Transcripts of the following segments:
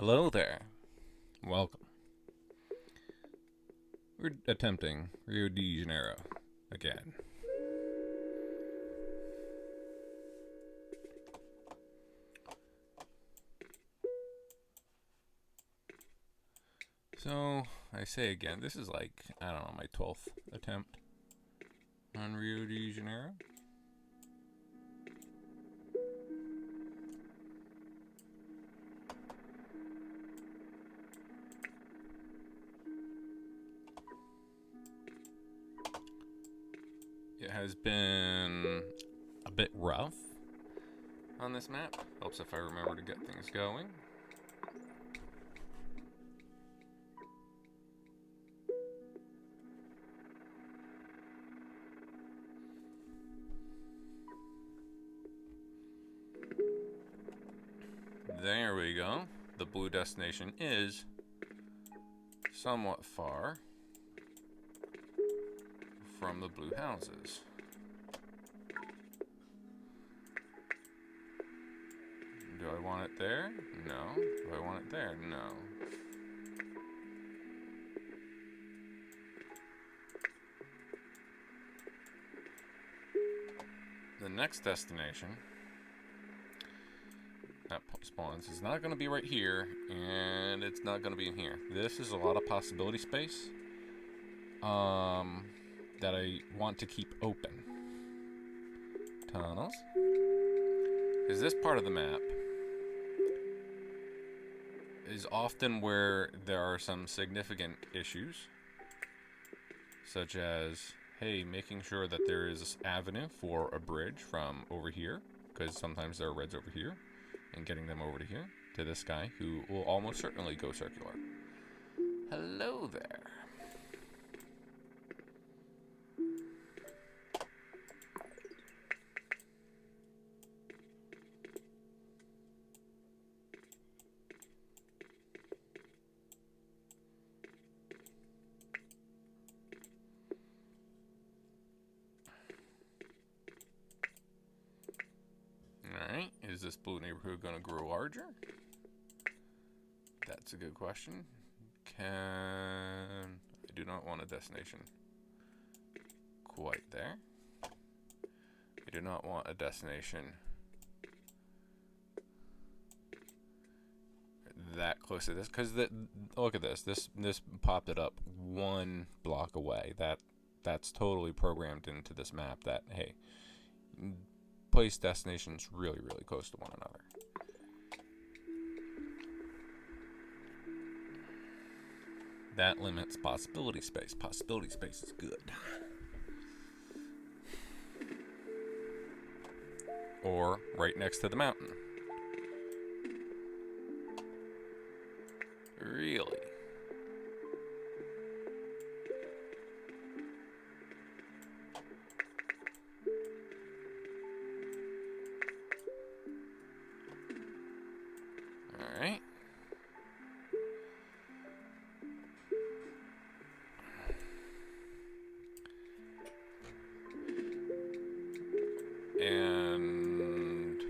Hello there. Welcome. We're attempting Rio de Janeiro again. So, I say again, this is like, I don't know, my 12th attempt on Rio de Janeiro. It has been a bit rough on this map. Helps if I remember to get things going. There we go. The blue destination is somewhat far from the blue houses. Do I want it there? No. Do I want it there? No. The next destination that spawns is not going to be right here, and it's not going to be in here. This is a lot of possibility space that I want to keep open. Tunnels. Because this part of the map is often where there are some significant issues, such as, hey, making sure that there is this avenue for a bridge from over here, because sometimes there are reds over here, and getting them over to here, to this guy, who will almost certainly go circular. Hello there. Alright, is this blue neighborhood going to grow larger? That's a good question. I do not want a destination quite there. I do not want a destination that close to this, because look at this. This popped it up one block away. That's totally programmed into this map that, hey, place destinations really, really close to one another. That limits possibility space. Possibility space is good. Or right next to the mountain. Really? Alright. And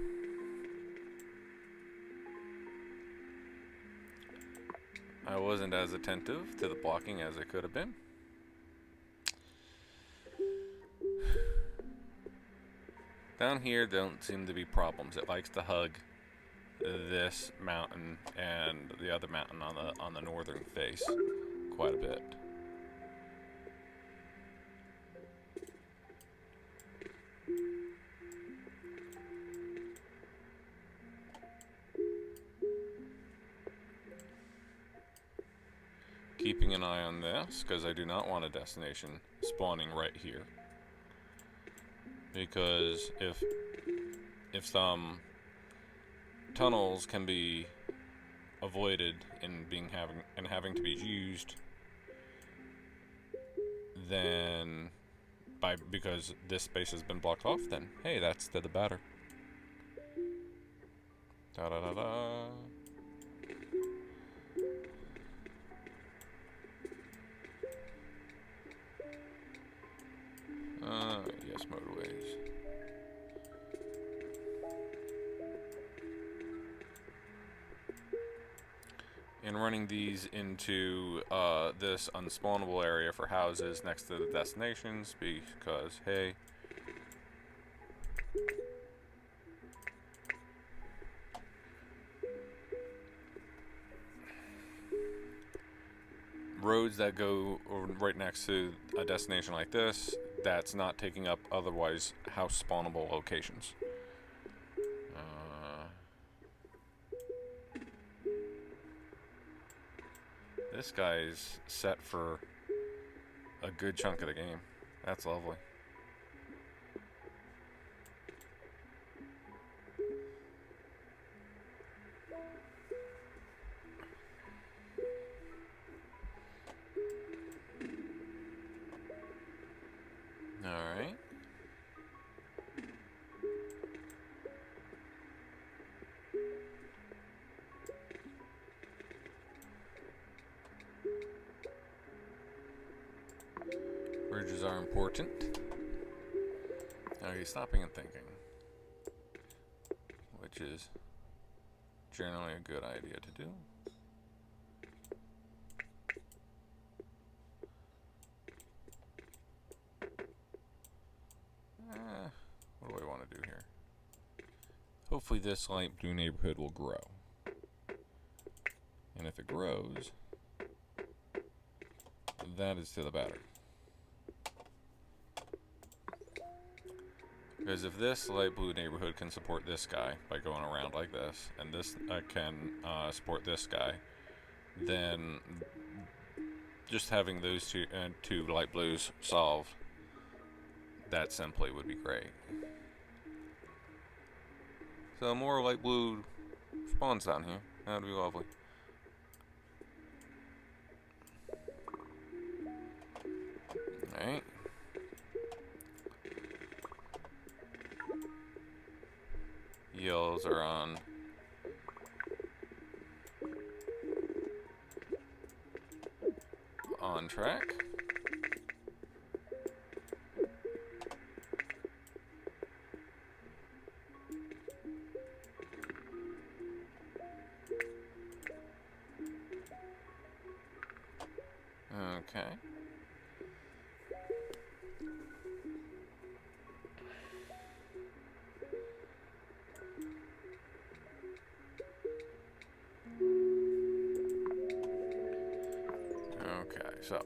I wasn't as attentive to the blocking as I could have been. Down here don't seem to be problems. It likes to hug this mountain and the other mountain on the northern face quite a bit. Keeping an eye on this, because I do not want a destination spawning right here. Because if some tunnels can be avoided in having to be used, then because this space has been blocked off, then hey, that's the better. Da da da da. Yes, motorways. in running these into this unspawnable area for houses next to the destinations, because, hey, roads that go right next to a destination like this, that's not taking up otherwise house spawnable locations. This guy's set for a good chunk of the game. That's lovely. Alright. Bridges are important. Now he's stopping and thinking, which is generally a good idea to do. What do I want to do here? Hopefully this light blue neighborhood will grow. And if it grows, that is to the better. Because if this light blue neighborhood can support this guy by going around like this, and this can support this guy, then just having those two light blues solved that simply would be great. So more light blue spawns down here. That would be lovely. Alright. Yellows are on track. Okay. Okay, so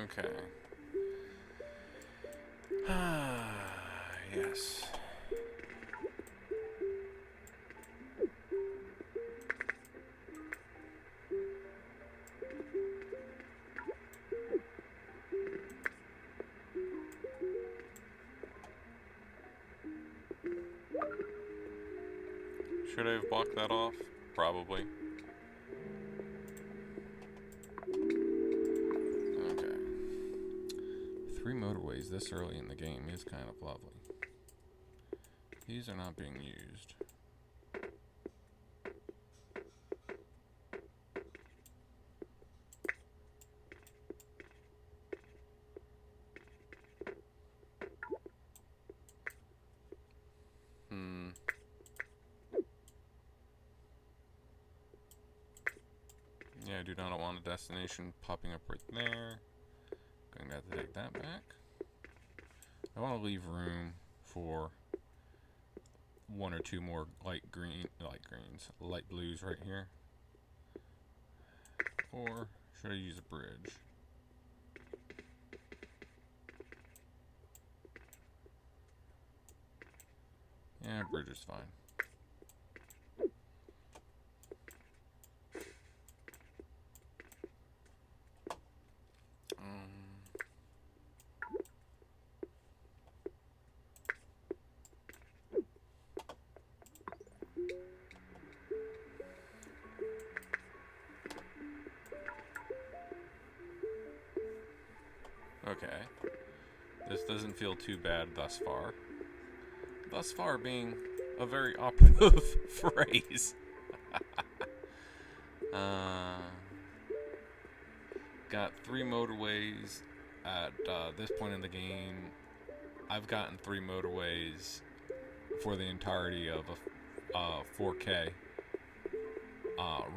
okay. Yes. Should I have blocked that off? Probably. Okay. 3 motorways this early in the game is kind of lovely. These are not being used. Yeah, I do not want a destination popping up right there. Going to have to take that back. I want to leave room for one or two more light blues right here. Or should I use a bridge? Yeah, bridge is fine. Okay. This doesn't feel too bad thus far. Thus far being a very operative phrase. Got 3 motorways at this point in the game. I've gotten 3 motorways for the entirety of a 4K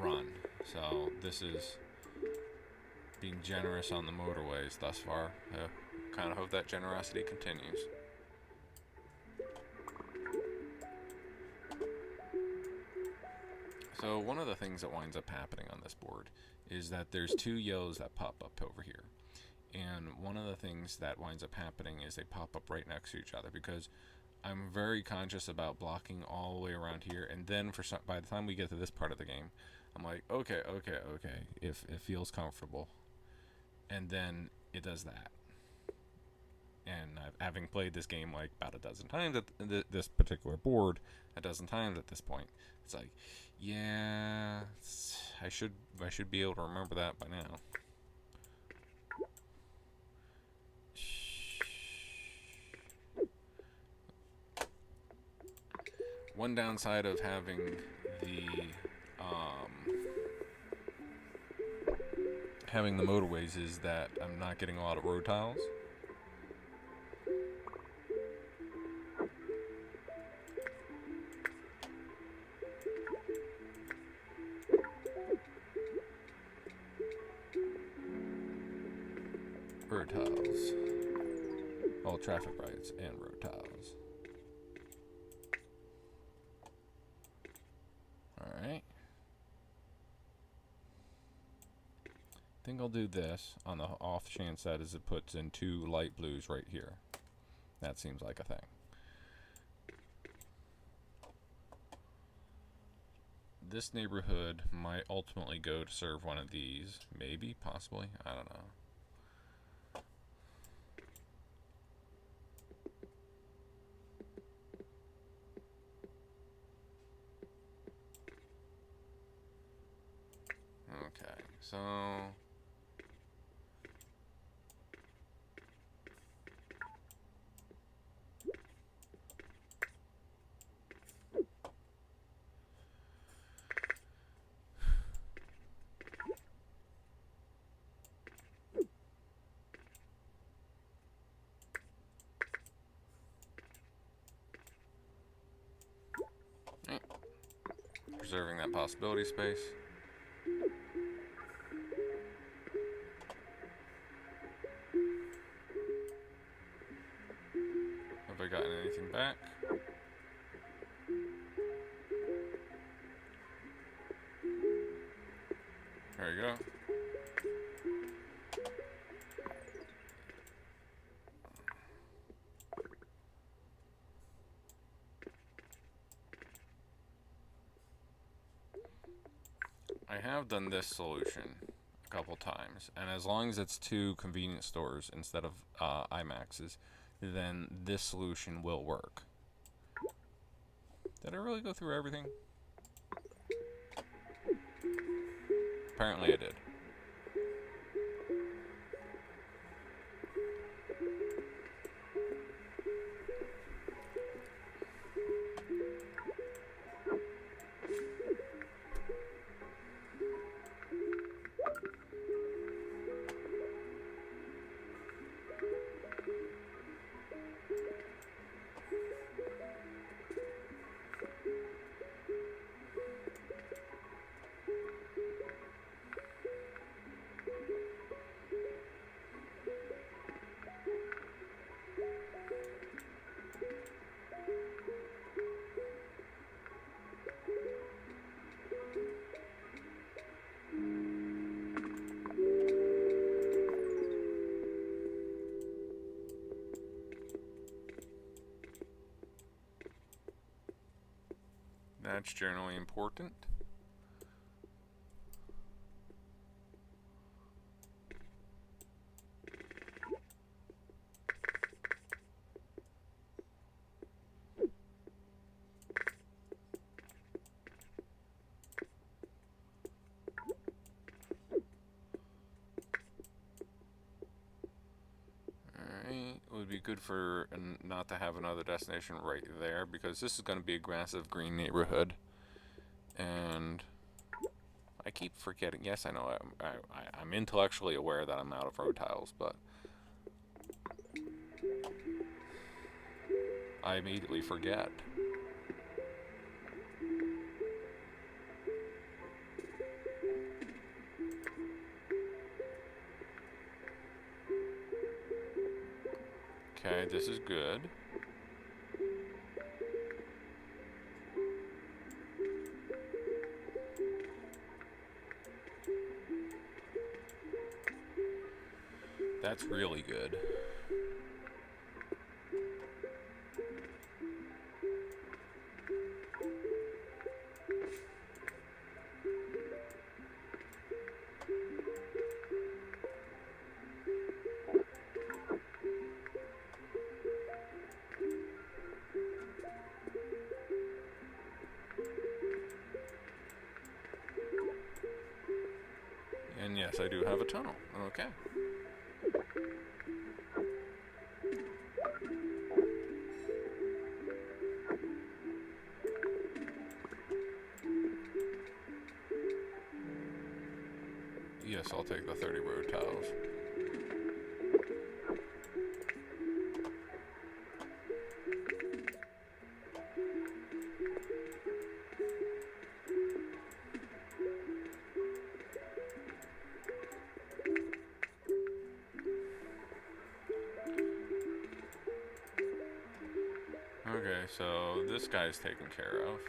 run. So this is being generous on the motorways thus far. I kind of hope that generosity continues. So one of the things that winds up happening on this board is that there's 2 yellows that pop up over here. And one of the things that winds up happening is they pop up right next to each other, because I'm very conscious about blocking all the way around here, and then by the time we get to this part of the game, I'm like, okay, if it feels comfortable. And then it does that. And having played this game like about a dozen times at this particular board, a dozen times at this point, it's like, yeah, I should be able to remember that by now. One downside of having the motorways is that I'm not getting a lot of road tiles. Road tiles. All traffic lights and road tiles. Alright. I think I'll do this on the off chance that it puts in 2 light blues right here. That seems like a thing. This neighborhood might ultimately go to serve one of these. Maybe, possibly, I don't know. Okay, so preserving that possibility space. Have I gotten anything back? There you go. I have done this solution a couple times, and as long as it's 2 convenience stores instead of IMAXs, then this solution will work. Did I really go through everything? Apparently I did. That's generally important. It would be good for not to have another destination right there, because this is going to be a aggressive green neighborhood, and I keep forgetting. Yes, I know I'm intellectually aware that I'm out of road tiles, but I immediately forget. Okay, this is good. That's really good. And yes, I do have a tunnel. Okay. Yes, I'll take the 30 road tiles. Okay, so this guy's taken care of.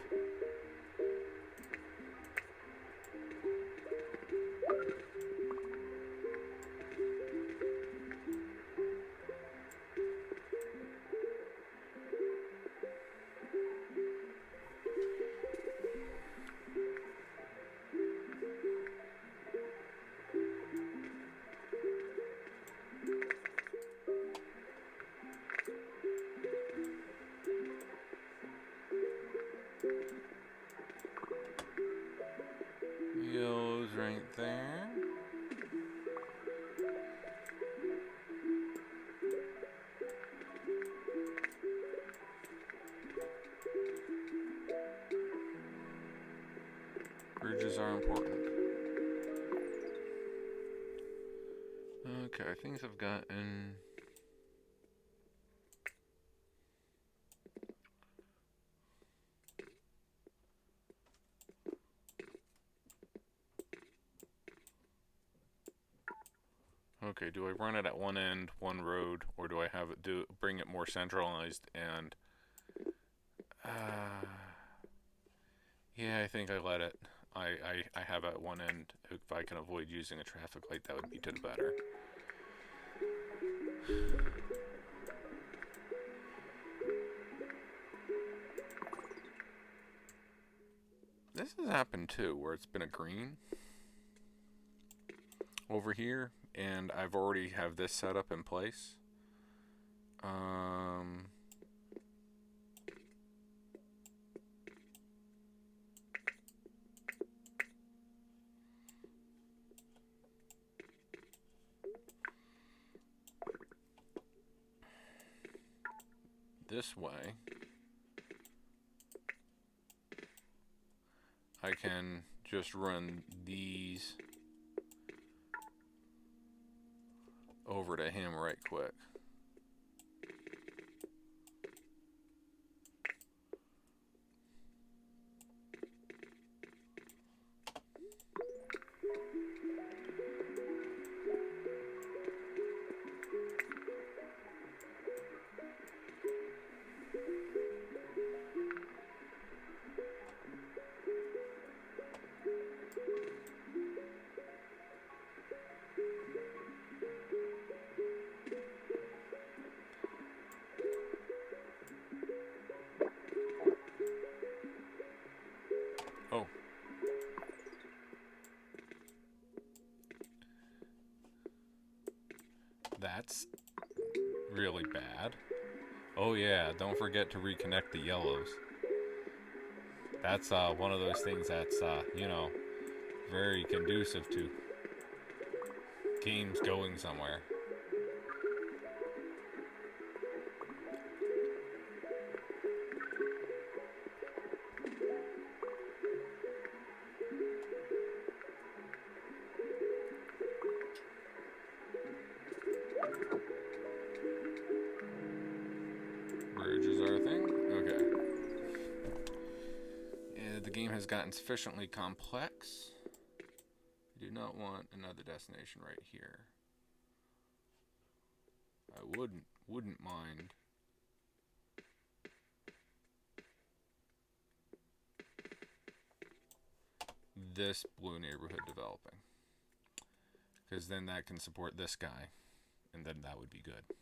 Yellow's right there. Bridges are important. Okay, things I've gotten. Okay, do I run it at one end, one road, or do I have it bring it more centralized and yeah, I think I let it. I have at one end. If I can avoid using a traffic light, that would be to the better. This has happened too, where it's been a green over here, and I've already have this set up in place. This way, I can just run these over to him right quick. really bad. Oh yeah, don't forget to reconnect the yellows. That's one of those things that's, you know, very conducive to games going somewhere. Bridges are a thing? Okay. Yeah, the game has gotten sufficiently complex. I do not want another destination right here. I wouldn't mind. This blue neighborhood developing. Because then that can support this guy. And then that would be good.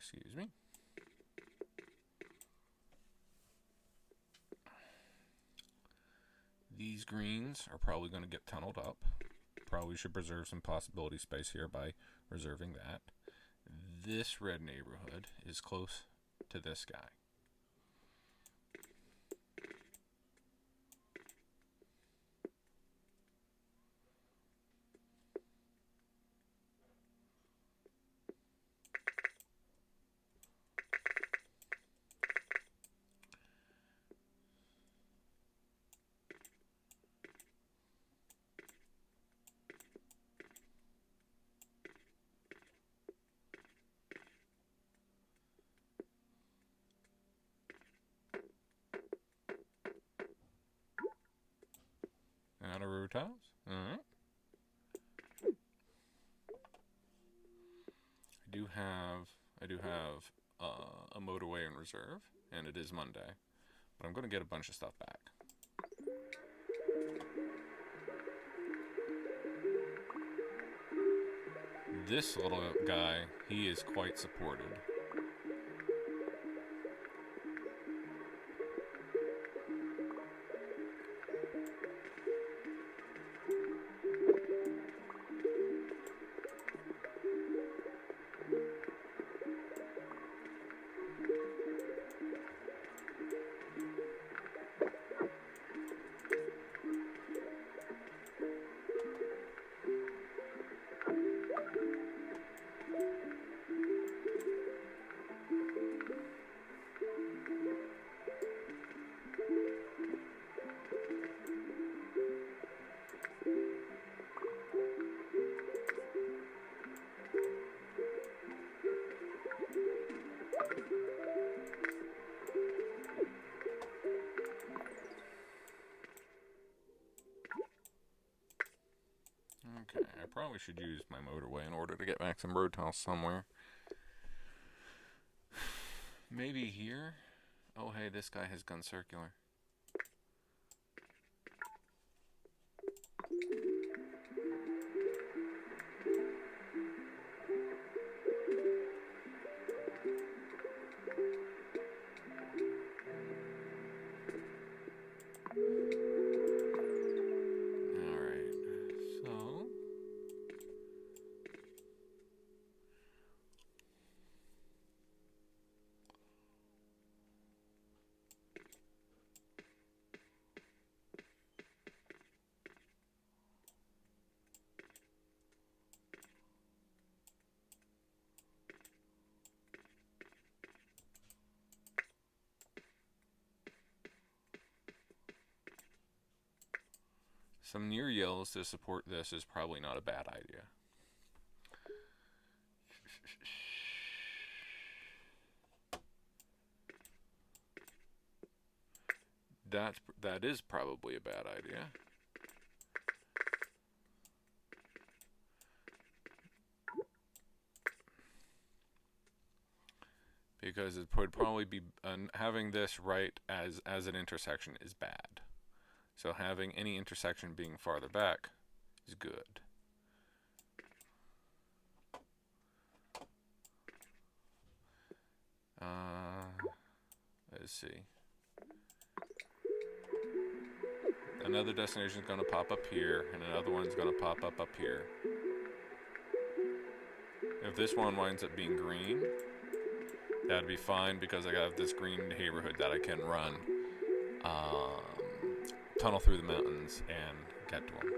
Excuse me. These greens are probably going to get tunneled up. Probably should preserve some possibility space here by reserving that. This red neighborhood is close to this guy. Out of road tiles. Alright. I do have a motorway in reserve, and it is Monday, but I'm going to get a bunch of stuff back. This little guy, he is quite supported. Okay, I probably should use my motorway in order to get back some road tiles somewhere. Maybe here? Oh hey, this guy has gone circular. Some near yellows to support this is probably not a bad idea. That is probably a bad idea. Because it would probably be having this right as an intersection is bad. So having any intersection being farther back is good. Let's see. Another destination is going to pop up here, and another one's going to pop up here. If this one winds up being green, that'd be fine because I have this green neighborhood that I can run, tunnel through the mountains and get to them.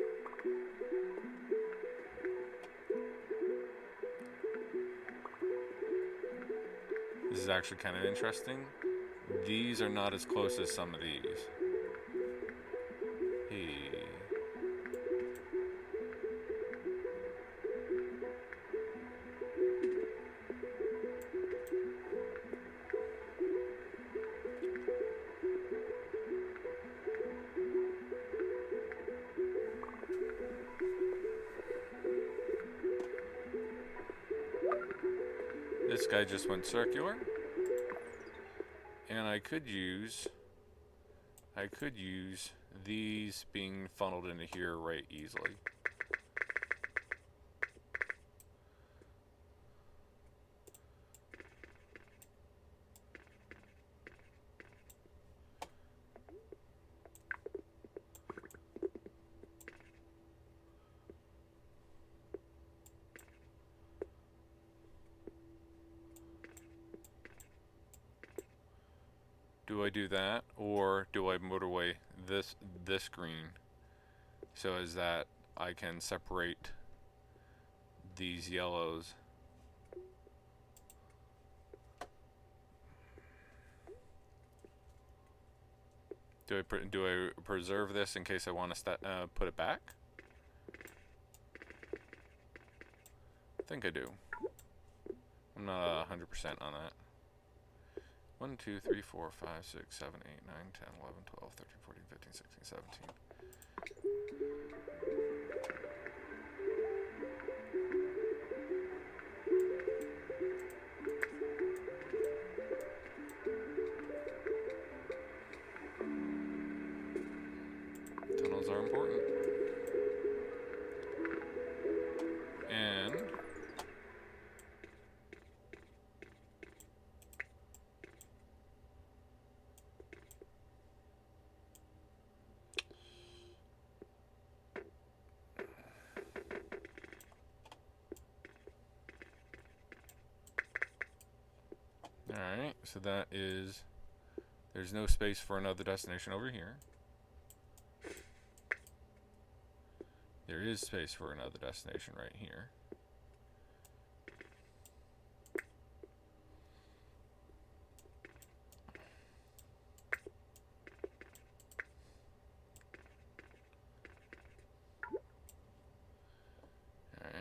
This is actually kind of interesting. These are not as close as some of these. Hey. This guy just went circular. And I could use these being funneled into here right easily. Do I do that, or do I motorway this green so as that I can separate these yellows? Do I preserve this in case I want to put it back? I think I do. I'm not 100% on that. 1, 2, 3, 4, 5, 6, 7, 8, 9, 10, 11, 12, 13, 14, 15, 16, 17. Tunnels are important. And alright, so that is, there's no space for another destination over here. There is space for another destination right here.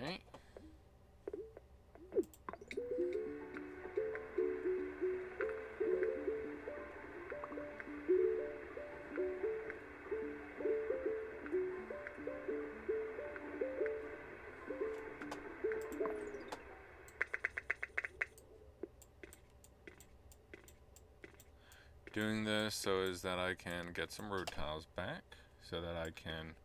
Alright. Doing this so as that I can get some road tiles back, so that I can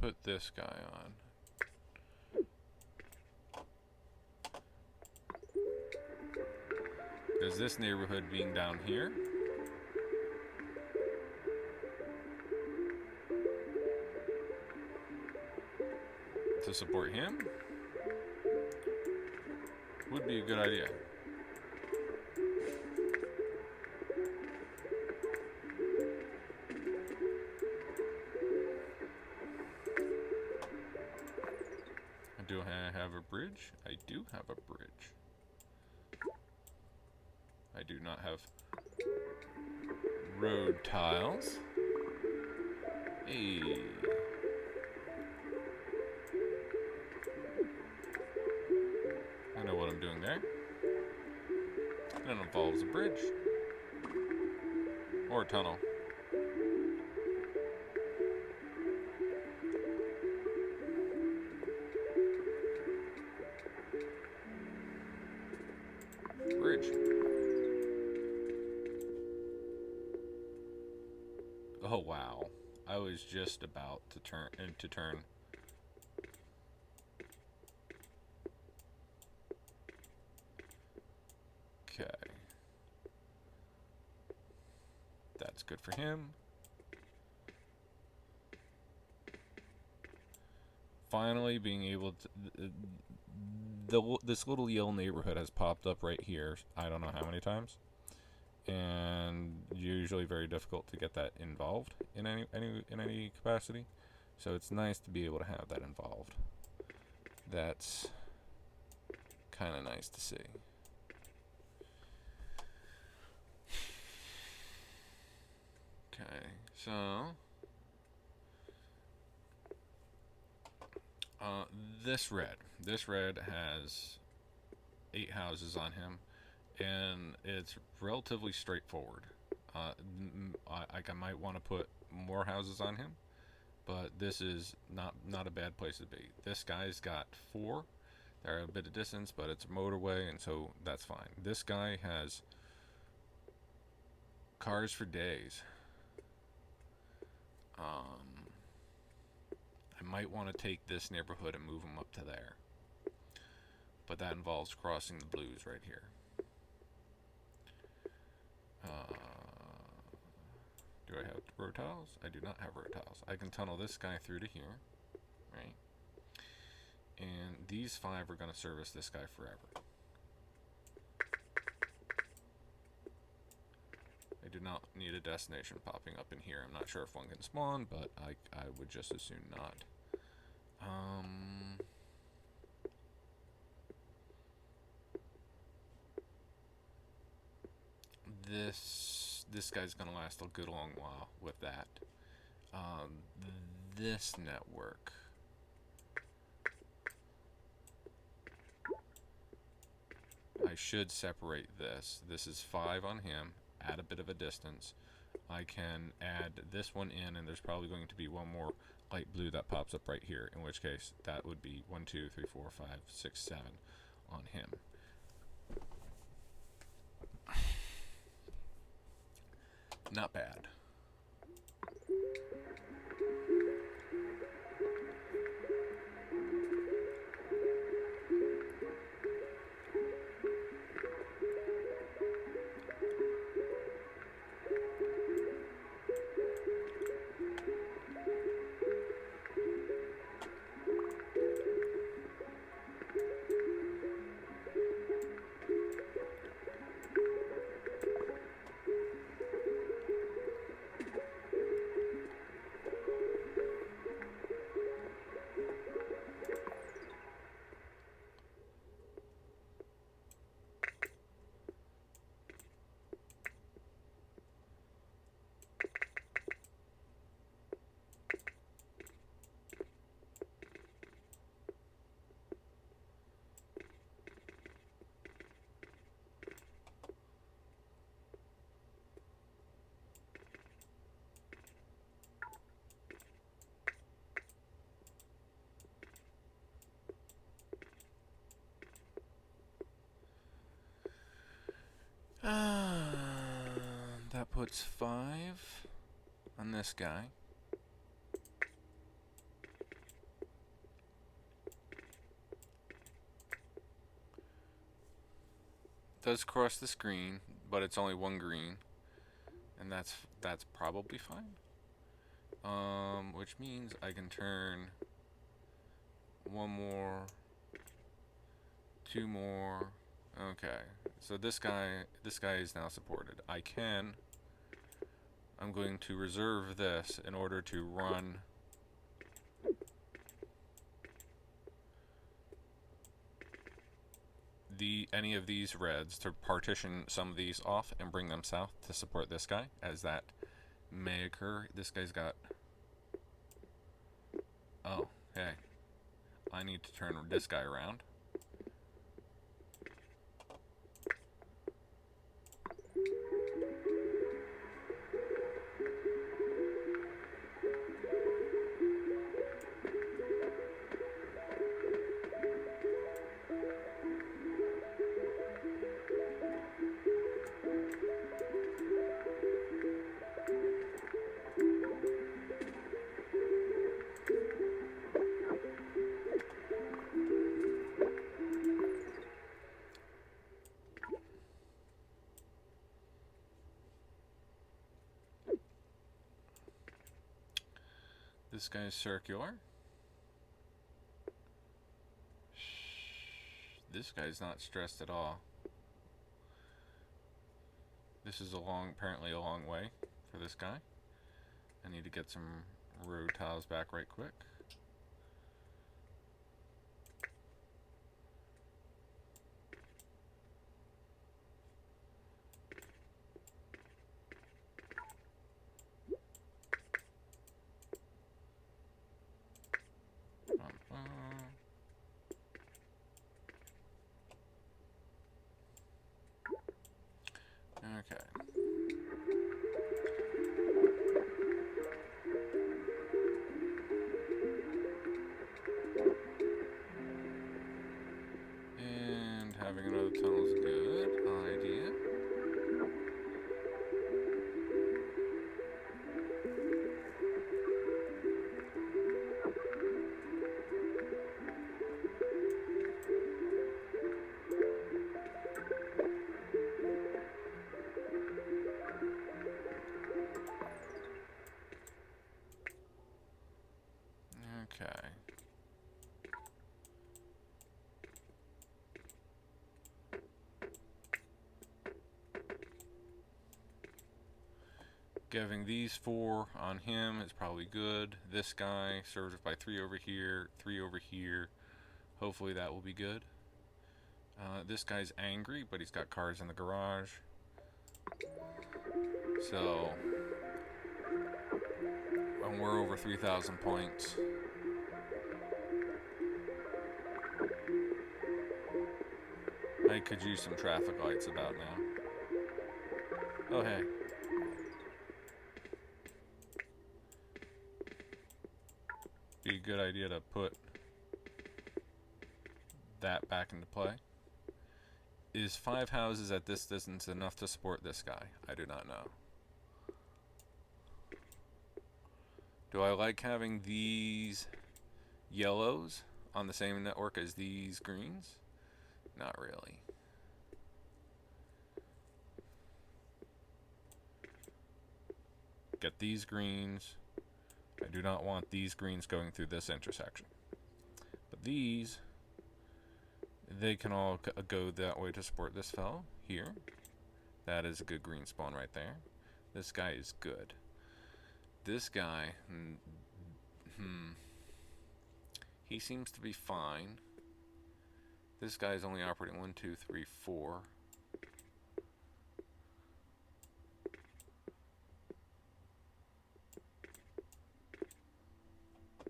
put this guy on. There's this neighborhood being down here. To support him would be a good idea. Do I have a bridge? I do have a bridge. I do not have road tiles. Hey. I know what I'm doing there. And it involves a bridge. Or a tunnel. Bridge. Oh wow. I was just about to turn. Okay. good for him. Finally being able to... this little Yale neighborhood has popped up right here, I don't know how many times. And usually very difficult to get that involved in any capacity. So it's nice to be able to have that involved. That's kind of nice to see. Okay, so this red has 8 houses on him, and it's relatively straightforward. I might want to put more houses on him, but this is not a bad place to be. This guy's got 4. They're a bit of distance, but it's a motorway, and so that's fine. This guy has cars for days. I might want to take this neighborhood and move him up to there, but that involves crossing the blues right here. Do I have road tiles? I do not have road tiles. I can tunnel this guy through to here, right? And these 5 are going to service this guy forever. I do not need a destination popping up in here. I'm not sure if one can spawn, but I would just as soon not. This guy's gonna last a good long while with that. This network. I should separate this. This is 5 on him. Add a bit of a distance. I can add this one in, and there's probably going to be one more light blue that pops up right here, in which case that would be 1, 2, 3, 4, 5, 6, 7 on him. Not bad. That puts 5 on this guy. Does cross the screen, but it's only 1 green, and that's probably fine. Which means I can turn 1 more, 2 more. Okay, so this guy is now supported. I'm going to reserve this in order to run any of these reds, to partition some of these off and bring them south to support this guy, as that may occur. This guy's got... Oh, hey. I need to turn this guy around. This guy's circular. This guy's not stressed at all. This is apparently a long way for this guy. I need to get some road tiles back right quick. Okay. And having another tunnel is a good idea. Okay. Giving these 4 on him is probably good. This guy served by 3 over here, 3 over here. Hopefully that will be good. This guy's angry, but he's got cars in the garage. So, and we're over 3,000 points. I could use some traffic lights about now. Oh, hey. Be a good idea to put that back into play. Is 5 houses at this distance enough to support this guy? I do not know. Do I like having these yellows on the same network as these greens? Not really. Get these greens. I do not want these greens going through this intersection. But these, they can all go that way to support this fellow here. That is a good green spawn right there. This guy is good. This guy, he seems to be fine. This guy is only operating 1, 2, 3, 4.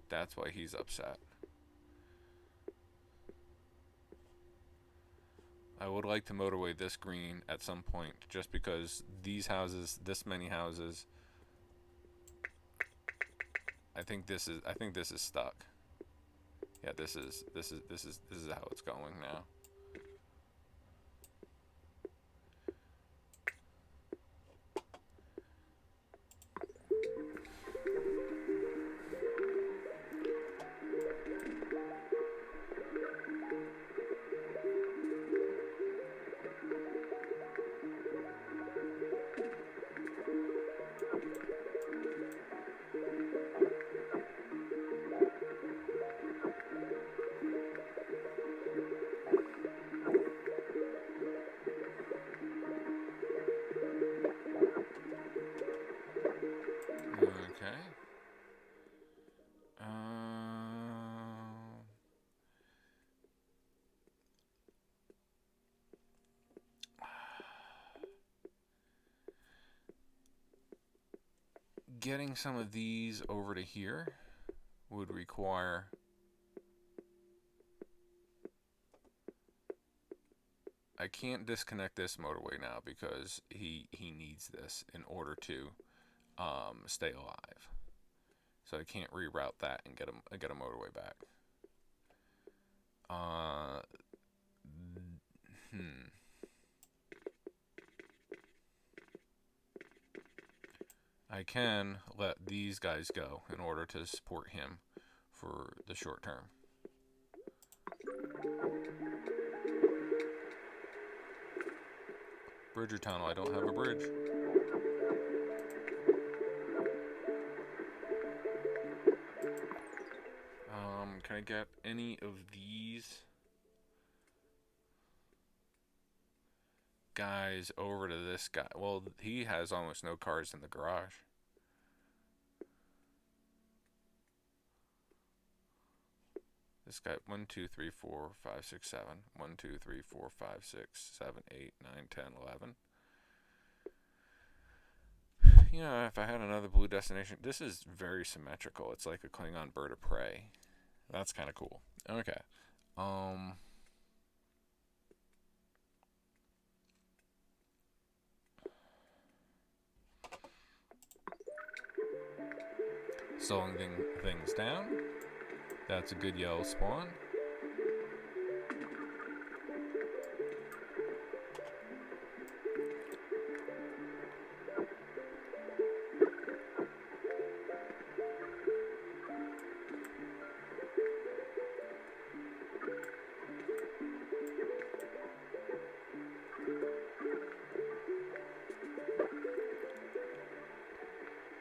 That's why he's upset. I would like to motorway this green at some point, just because these houses, this many houses, I think this is stuck. Yeah, this is how it's going now. Okay. Getting some of these over to here would require I can't disconnect this motorway now because he needs this in order to stay alive. So I can't reroute that and get a motorway back. I can let these guys go in order to support him for the short term. Bridge or tunnel? I don't have a bridge. Can I get any of these guys over to this guy? Well, he has almost no cars in the garage. This guy, 1, 2, 3, 4, 5, 6, 7. 1, 2, 3, 4, 5, 6, 7, 8, 9, 10, 11. You know, if I had another blue destination, this is very symmetrical. It's like a Klingon bird of prey. That's kind of cool. Okay. Slowing things down. That's a good yellow spawn.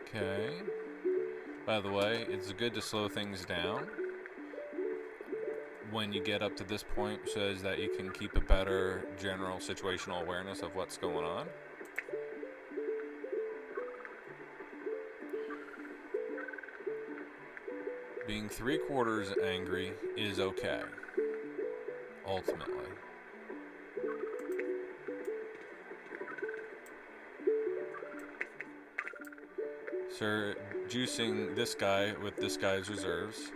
Okay. By the way, it's good to slow things down when you get up to this point so that you can keep a better general situational awareness of what's going on. Being 3/4 angry is okay, ultimately. So juicing this guy with this guy's reserves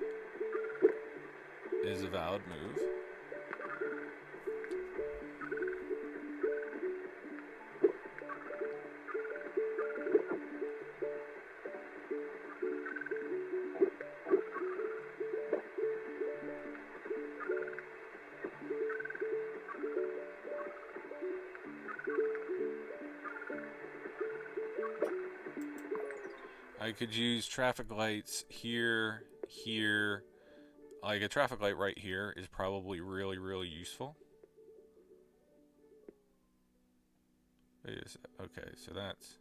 is a valid move. I could use traffic lights here, here. Like a traffic light right here is probably really, really useful. Okay, so that's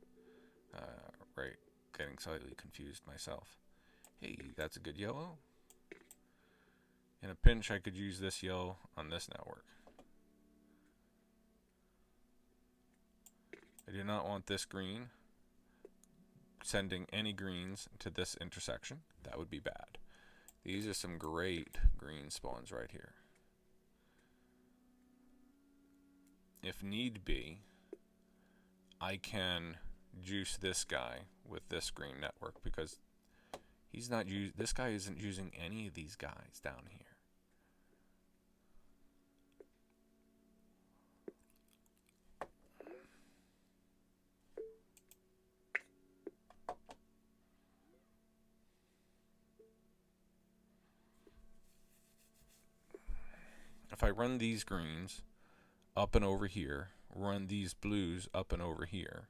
right. Getting slightly confused myself. Hey, that's a good yellow. In a pinch, I could use this yellow on this network. I do not want this green sending any greens to this intersection. That would be bad. These are some great green spawns right here. If need be, I can juice this guy with this green network because he's not this guy isn't using any of these guys down here. If I run these greens up and over here, run these blues up and over here,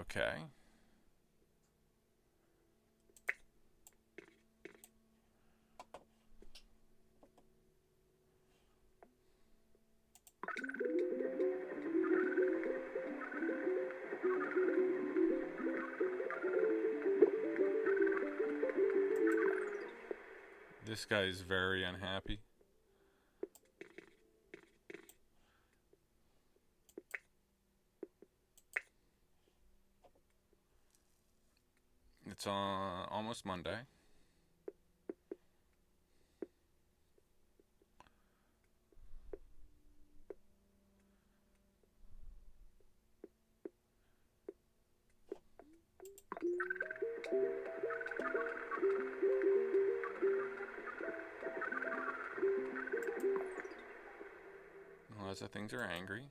okay. This guy is very unhappy. It's almost Monday. Lots of things are angry.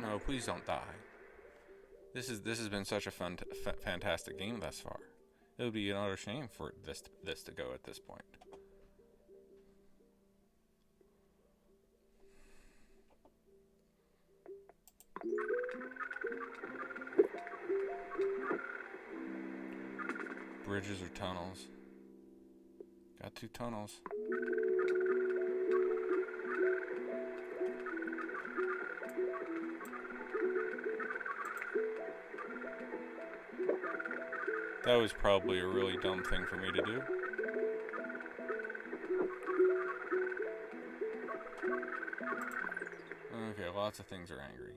No, please don't die. This has been such a fantastic game thus far. It would be an utter shame for this to go at this point. Bridges or tunnels? Got 2 tunnels. That was probably a really dumb thing for me to do. Okay, lots of things are angry.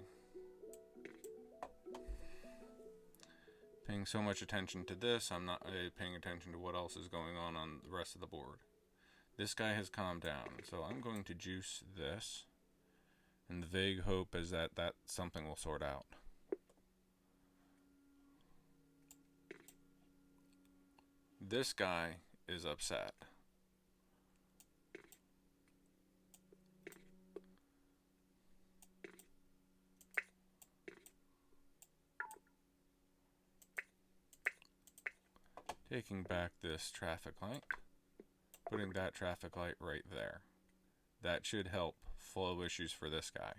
Paying so much attention to this, I'm not paying attention to what else is going on the rest of the board. This guy has calmed down, so I'm going to juice this. And the vague hope is that something will sort out. This guy is upset. Taking back this traffic light, putting that traffic light right there. That should help flow issues for this guy.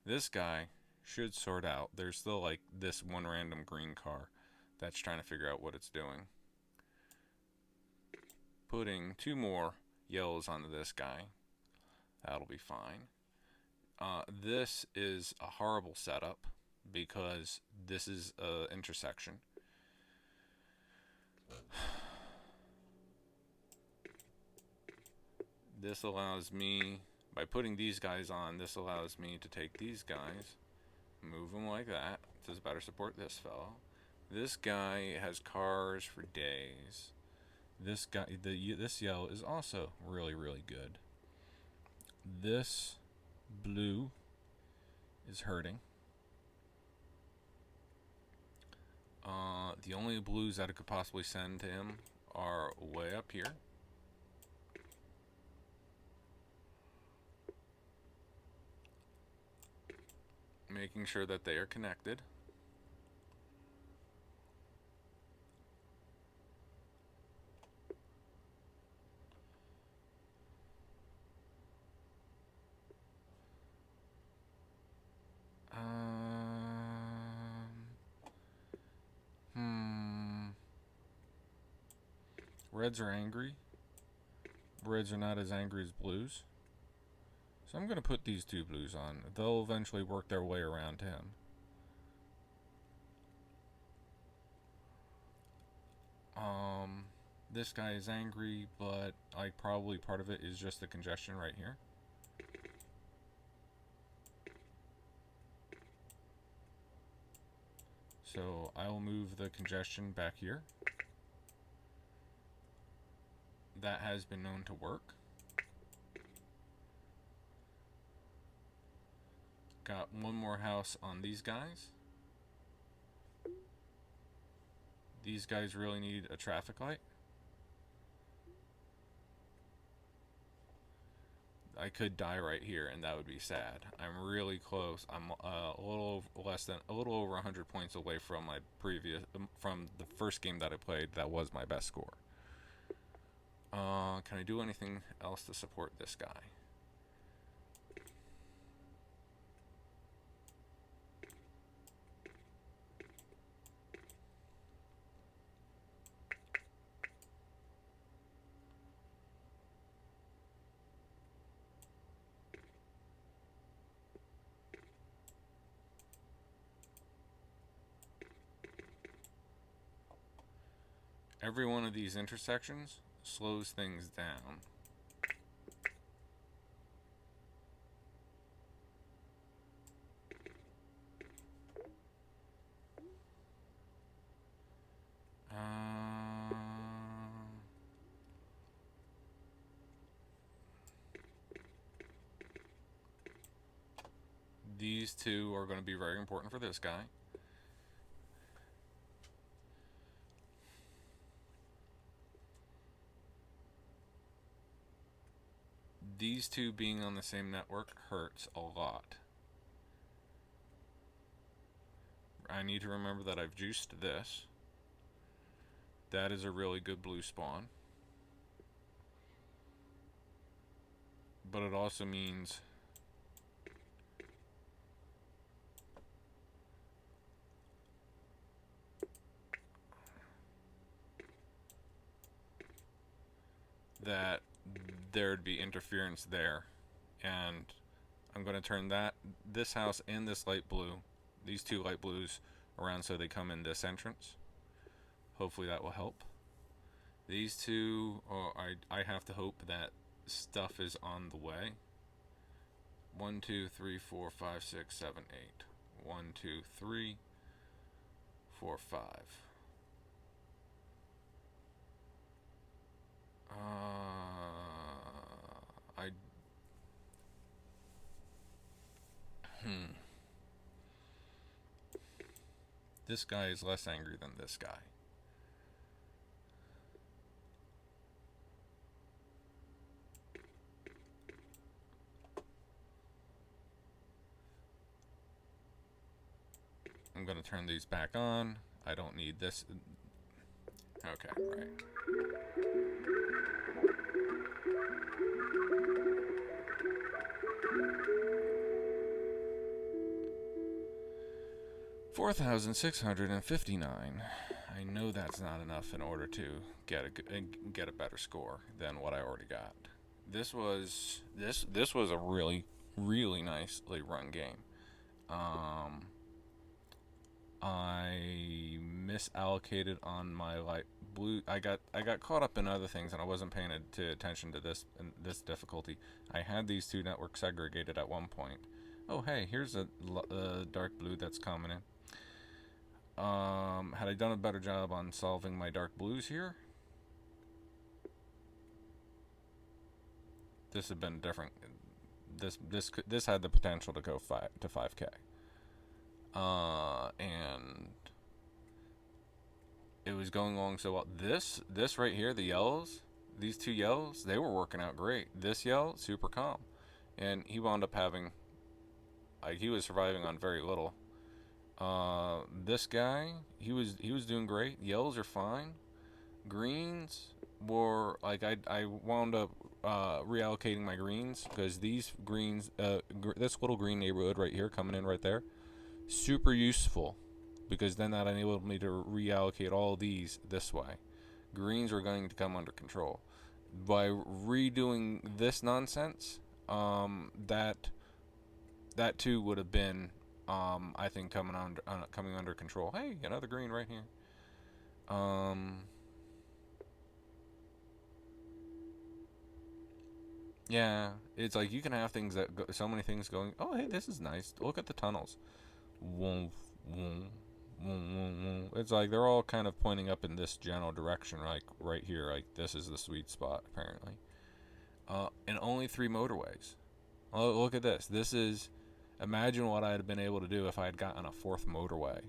This guy should sort out. There's still like this one random green car that's trying to figure out what it's doing. Putting 2 more yellows onto this guy. That'll be fine. This is a horrible setup because this is an intersection. This allows me, by putting these guys on, this allows me to take these guys, move them like that to better support this fellow. This guy has cars for days. This guy, this yellow is also really, really good. This blue is hurting. The only blues that I could possibly send to him are way up here. Making sure that they are connected. Reds are angry. Reds are not as angry as blues. So I'm going to put these 2 blues on. They'll eventually work their way around him. This guy is angry, but like probably part of it is just the congestion right here. So I will move the congestion back here. That has been known to work. Got 1 more house on these guys. These guys really need a traffic light. I could die right here, and that would be sad. I'm really close. I'm a little over 100 points away from my from the first game that I played. That was my best score. Can I do anything else to support this guy? Every one of these intersections slows things down. These 2 are going to be very important for this guy. these two being on the same network hurts a lot. I need to remember that I've juiced this. That is a really good blue spawn. But it also means that there'd be interference there. And I'm going to turn this house and this light blue, these two light blues, around so they come in this entrance. Hopefully that will help. These two, I have to hope that stuff is on the way. 1, 2, 3, 4, 5, 6, 7, 8. 1, 2, 3, 4, 5. This guy is less angry than this guy. I'm going to turn these back on. I don't need this. Okay, right. $4,659. I know that's not enough in order to get a better score than what I already got. This was a really nicely run game. I misallocated on my light blue. I got caught up in other things, and I wasn't paying attention to this difficulty. I had these two networks segregated at one point. Oh, hey, here's a dark blue that's coming in. Had I done a better job on solving my dark blues here, this had been different. This had the potential to go 5K. And it was going along so well. This right here, the yellows, these two yellows, they were working out great. This yellow, super calm, and he wound up having, he was surviving on very little. This guy, he was doing great. Yellows are fine. Greens were I wound up reallocating my greens because these greens, this little green neighborhood right here coming in right there, super useful because then that enabled me to reallocate all of these this way. Greens are going to come under control by redoing this nonsense. That too would have been, I think, coming under control. Hey, another green right here. Yeah, it's like you can have things that go, so many things going. Oh, hey, this is nice. Look at the tunnels. Woof, woof, woof. It's like they're all kind of pointing up in this general direction, like right here. Like this is the sweet spot, apparently. And only 3 motorways. Oh, look at this. This is, imagine what I'd have been able to do if I had gotten a 4th motorway.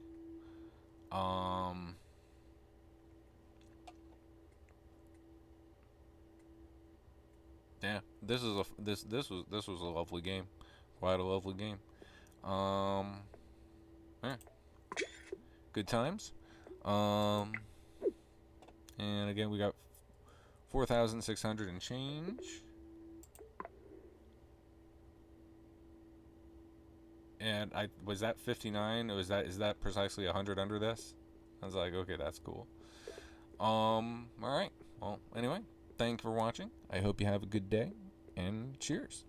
Yeah, this was a lovely game, quite a lovely game. Yeah, good times. And again, we got 4,600 and change. And was that 59? Is that precisely 100 under this? I was like, okay, that's cool. All right. Well, anyway, thanks for watching. I hope you have a good day, and cheers.